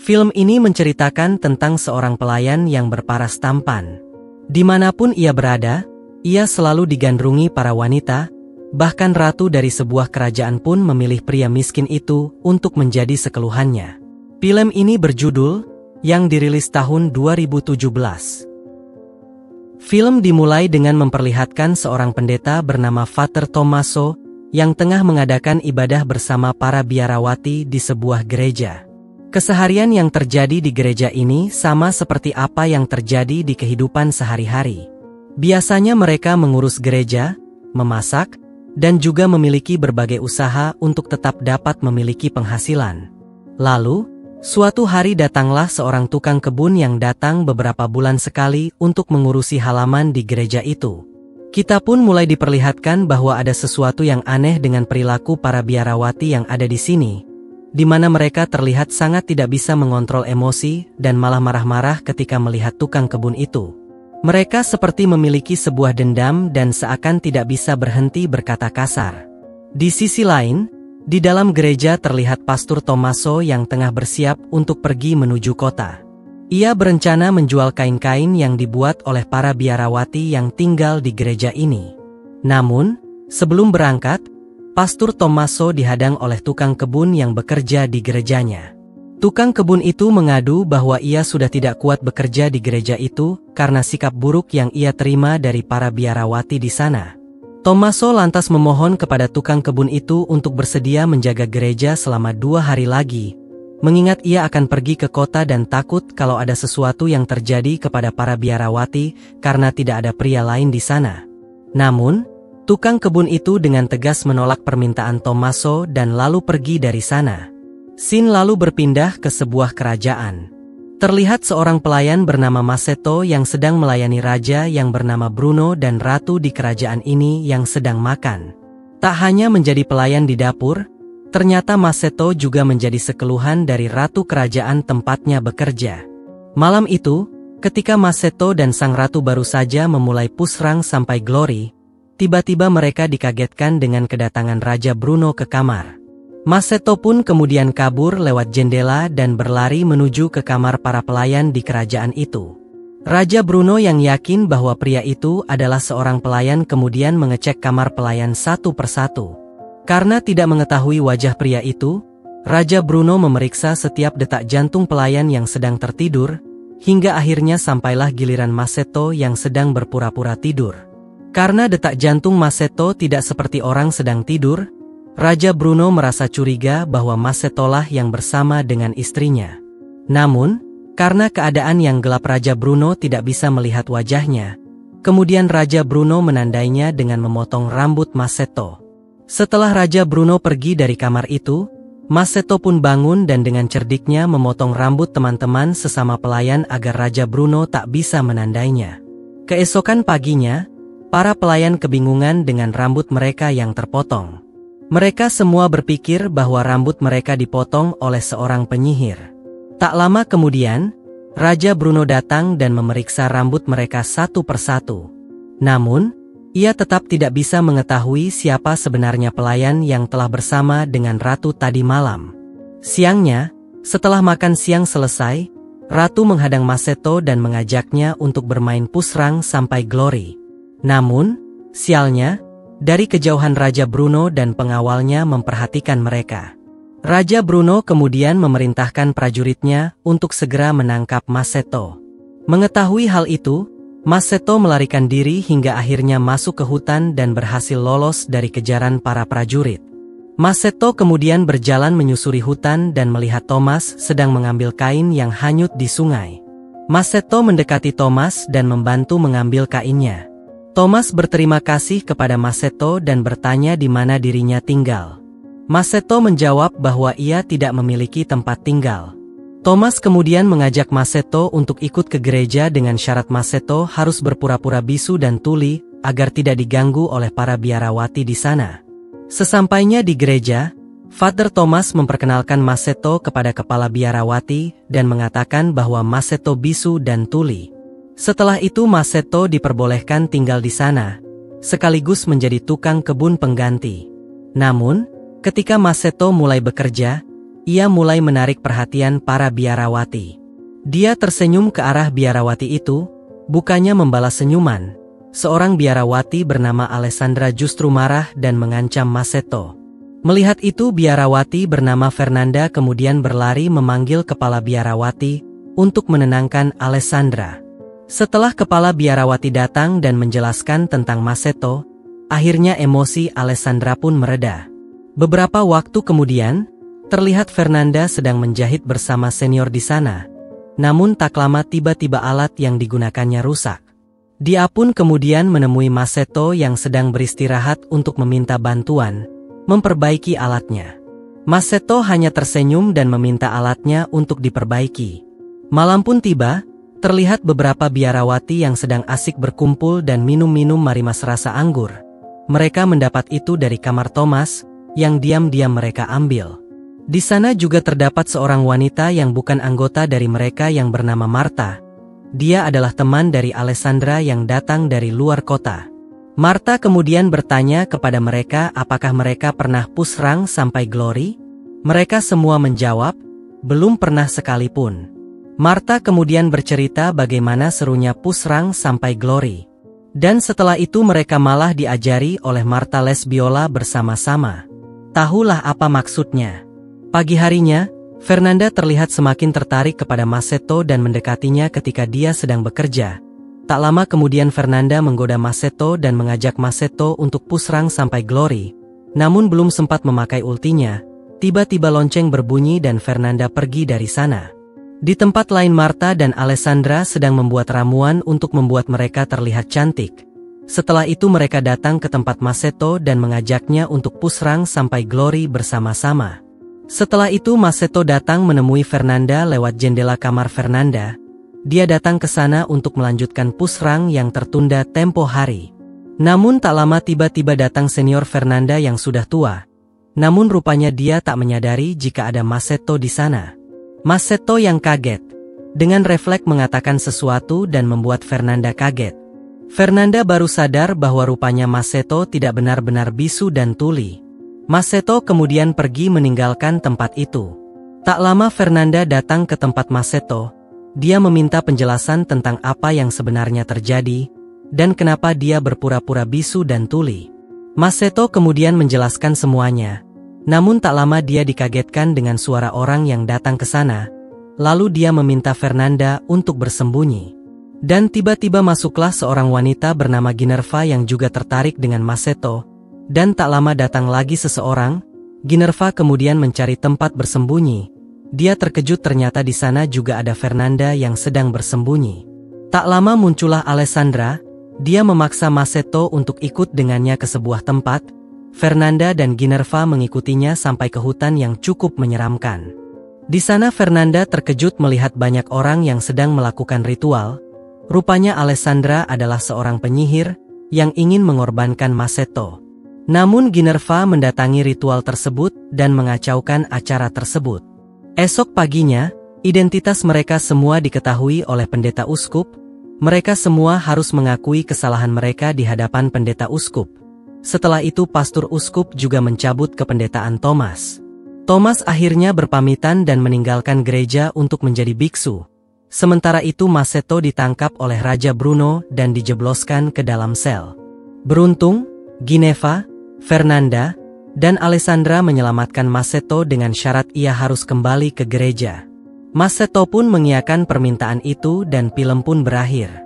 Film ini menceritakan tentang seorang pelayan yang berparas tampan. Dimanapun ia berada, ia selalu digandrungi para wanita, bahkan ratu dari sebuah kerajaan pun memilih pria miskin itu untuk menjadi sekeluhannya. Film ini berjudul, yang dirilis tahun 2017. Film dimulai dengan memperlihatkan seorang pendeta bernama Father Tommaso yang tengah mengadakan ibadah bersama para biarawati di sebuah gereja. Keseharian yang terjadi di gereja ini sama seperti apa yang terjadi di kehidupan sehari-hari. Biasanya mereka mengurus gereja, memasak, dan juga memiliki berbagai usaha untuk tetap dapat memiliki penghasilan. Lalu, suatu hari datanglah seorang tukang kebun yang datang beberapa bulan sekali untuk mengurusi halaman di gereja itu. Kita pun mulai diperlihatkan bahwa ada sesuatu yang aneh dengan perilaku para biarawati yang ada di sini, di mana mereka terlihat sangat tidak bisa mengontrol emosi dan malah marah-marah ketika melihat tukang kebun itu. Mereka seperti memiliki sebuah dendam dan seakan tidak bisa berhenti berkata kasar. Di sisi lain, di dalam gereja terlihat Pastor Tommaso yang tengah bersiap untuk pergi menuju kota. Ia berencana menjual kain-kain yang dibuat oleh para biarawati yang tinggal di gereja ini. Namun, sebelum berangkat, Pastor Tommaso dihadang oleh tukang kebun yang bekerja di gerejanya. Tukang kebun itu mengadu bahwa ia sudah tidak kuat bekerja di gereja itu karena sikap buruk yang ia terima dari para biarawati di sana. Tommaso lantas memohon kepada tukang kebun itu untuk bersedia menjaga gereja selama 2 hari lagi, mengingat ia akan pergi ke kota dan takut kalau ada sesuatu yang terjadi kepada para biarawati karena tidak ada pria lain di sana. Namun, tukang kebun itu dengan tegas menolak permintaan Tommaso dan lalu pergi dari sana. Scene lalu berpindah ke sebuah kerajaan. Terlihat seorang pelayan bernama Masetto yang sedang melayani raja yang bernama Bruno dan ratu di kerajaan ini yang sedang makan. Tak hanya menjadi pelayan di dapur, ternyata Masetto juga menjadi sekeluhan dari ratu kerajaan tempatnya bekerja. Malam itu, ketika Masetto dan sang ratu baru saja memulai pusrang sampai glory, tiba-tiba mereka dikagetkan dengan kedatangan Raja Bruno ke kamar. Masetto pun kemudian kabur lewat jendela dan berlari menuju ke kamar para pelayan di kerajaan itu. Raja Bruno yang yakin bahwa pria itu adalah seorang pelayan kemudian mengecek kamar pelayan satu persatu. Karena tidak mengetahui wajah pria itu, Raja Bruno memeriksa setiap detak jantung pelayan yang sedang tertidur, hingga akhirnya sampailah giliran Masetto yang sedang berpura-pura tidur. Karena detak jantung Masetto tidak seperti orang sedang tidur, Raja Bruno merasa curiga bahwa Masettolah yang bersama dengan istrinya. Namun, karena keadaan yang gelap Raja Bruno tidak bisa melihat wajahnya, kemudian Raja Bruno menandainya dengan memotong rambut Masetto. Setelah Raja Bruno pergi dari kamar itu, Masetto pun bangun dan dengan cerdiknya memotong rambut teman-teman sesama pelayan agar Raja Bruno tak bisa menandainya. Keesokan paginya, para pelayan kebingungan dengan rambut mereka yang terpotong. Mereka semua berpikir bahwa rambut mereka dipotong oleh seorang penyihir. Tak lama kemudian, Raja Bruno datang dan memeriksa rambut mereka satu persatu. Namun, ia tetap tidak bisa mengetahui siapa sebenarnya pelayan yang telah bersama dengan ratu tadi malam. Siangnya, setelah makan siang selesai, ratu menghadang Masetto dan mengajaknya untuk bermain pusrang sampai glory. Namun, sialnya, dari kejauhan Raja Bruno dan pengawalnya memperhatikan mereka. Raja Bruno kemudian memerintahkan prajuritnya untuk segera menangkap Masetto. Mengetahui hal itu, Masetto melarikan diri hingga akhirnya masuk ke hutan dan berhasil lolos dari kejaran para prajurit. Masetto kemudian berjalan menyusuri hutan dan melihat Thomas sedang mengambil kain yang hanyut di sungai. Masetto mendekati Thomas dan membantu mengambil kainnya. Thomas berterima kasih kepada Masetto dan bertanya di mana dirinya tinggal. Masetto menjawab bahwa ia tidak memiliki tempat tinggal. Thomas kemudian mengajak Masetto untuk ikut ke gereja dengan syarat Masetto harus berpura-pura bisu dan tuli agar tidak diganggu oleh para biarawati di sana. Sesampainya di gereja, Father Thomas memperkenalkan Masetto kepada kepala biarawati dan mengatakan bahwa Masetto bisu dan tuli. Setelah itu Masetto diperbolehkan tinggal di sana, sekaligus menjadi tukang kebun pengganti. Namun, ketika Masetto mulai bekerja, ia mulai menarik perhatian para biarawati. Dia tersenyum ke arah biarawati itu, bukannya membalas senyuman. Seorang biarawati bernama Alessandra justru marah dan mengancam Masetto. Melihat itu biarawati bernama Fernanda kemudian berlari memanggil kepala biarawati untuk menenangkan Alessandra. Setelah kepala biarawati datang dan menjelaskan tentang Masetto, akhirnya emosi Alessandra pun mereda. Beberapa waktu kemudian, terlihat Fernanda sedang menjahit bersama senior di sana. Namun tak lama tiba-tiba alat yang digunakannya rusak. Dia pun kemudian menemui Masetto yang sedang beristirahat untuk meminta bantuan memperbaiki alatnya. Masetto hanya tersenyum dan meminta alatnya untuk diperbaiki. Malam pun tiba, terlihat beberapa biarawati yang sedang asik berkumpul dan minum-minum marimas rasa anggur. Mereka mendapat itu dari kamar Thomas, yang diam-diam mereka ambil. Di sana juga terdapat seorang wanita yang bukan anggota dari mereka yang bernama Marta. Dia adalah teman dari Alessandra yang datang dari luar kota. Marta kemudian bertanya kepada mereka apakah mereka pernah pusrang sampai Glory? Mereka semua menjawab, belum pernah sekalipun. Marta kemudian bercerita bagaimana serunya pusrang sampai Glory. Dan setelah itu mereka malah diajari oleh Marta les biola bersama-sama. Tahulah apa maksudnya. Pagi harinya, Fernanda terlihat semakin tertarik kepada Masetto dan mendekatinya ketika dia sedang bekerja. Tak lama kemudian Fernanda menggoda Masetto dan mengajak Masetto untuk pusrang sampai Glory. Namun belum sempat memakai ultinya, tiba-tiba lonceng berbunyi dan Fernanda pergi dari sana. Di tempat lain Marta dan Alessandra sedang membuat ramuan untuk membuat mereka terlihat cantik. Setelah itu mereka datang ke tempat Masetto dan mengajaknya untuk pusrang sampai Glory bersama-sama. Setelah itu Masetto datang menemui Fernanda lewat jendela kamar Fernanda. Dia datang ke sana untuk melanjutkan pusrang yang tertunda tempo hari. Namun tak lama tiba-tiba datang senior Fernanda yang sudah tua. Namun rupanya dia tak menyadari jika ada Masetto di sana. Masetto yang kaget, dengan refleks mengatakan sesuatu dan membuat Fernanda kaget. Fernanda baru sadar bahwa rupanya Masetto tidak benar-benar bisu dan tuli. Masetto kemudian pergi meninggalkan tempat itu. Tak lama Fernanda datang ke tempat Masetto. Dia meminta penjelasan tentang apa yang sebenarnya terjadi, dan kenapa dia berpura-pura bisu dan tuli. Masetto kemudian menjelaskan semuanya. Namun tak lama dia dikagetkan dengan suara orang yang datang ke sana. Lalu dia meminta Fernanda untuk bersembunyi. Dan tiba-tiba masuklah seorang wanita bernama Ginerva yang juga tertarik dengan Masetto. Dan tak lama datang lagi seseorang. Ginerva kemudian mencari tempat bersembunyi. Dia terkejut ternyata di sana juga ada Fernanda yang sedang bersembunyi. Tak lama muncullah Alessandra. Dia memaksa Masetto untuk ikut dengannya ke sebuah tempat. Fernanda dan Ginerva mengikutinya sampai ke hutan yang cukup menyeramkan. Di sana Fernanda terkejut melihat banyak orang yang sedang melakukan ritual. Rupanya Alessandra adalah seorang penyihir yang ingin mengorbankan Masetto. Namun Ginerva mendatangi ritual tersebut dan mengacaukan acara tersebut. Esok paginya, identitas mereka semua diketahui oleh pendeta uskup. Mereka semua harus mengakui kesalahan mereka di hadapan pendeta uskup. Setelah itu pastor uskup juga mencabut kependetaan Thomas. Thomas akhirnya berpamitan dan meninggalkan gereja untuk menjadi biksu. Sementara itu Masetto ditangkap oleh Raja Bruno dan dijebloskan ke dalam sel. Beruntung, Ginevra, Fernanda, dan Alessandra menyelamatkan Masetto dengan syarat ia harus kembali ke gereja. Masetto pun mengiyakan permintaan itu dan film pun berakhir.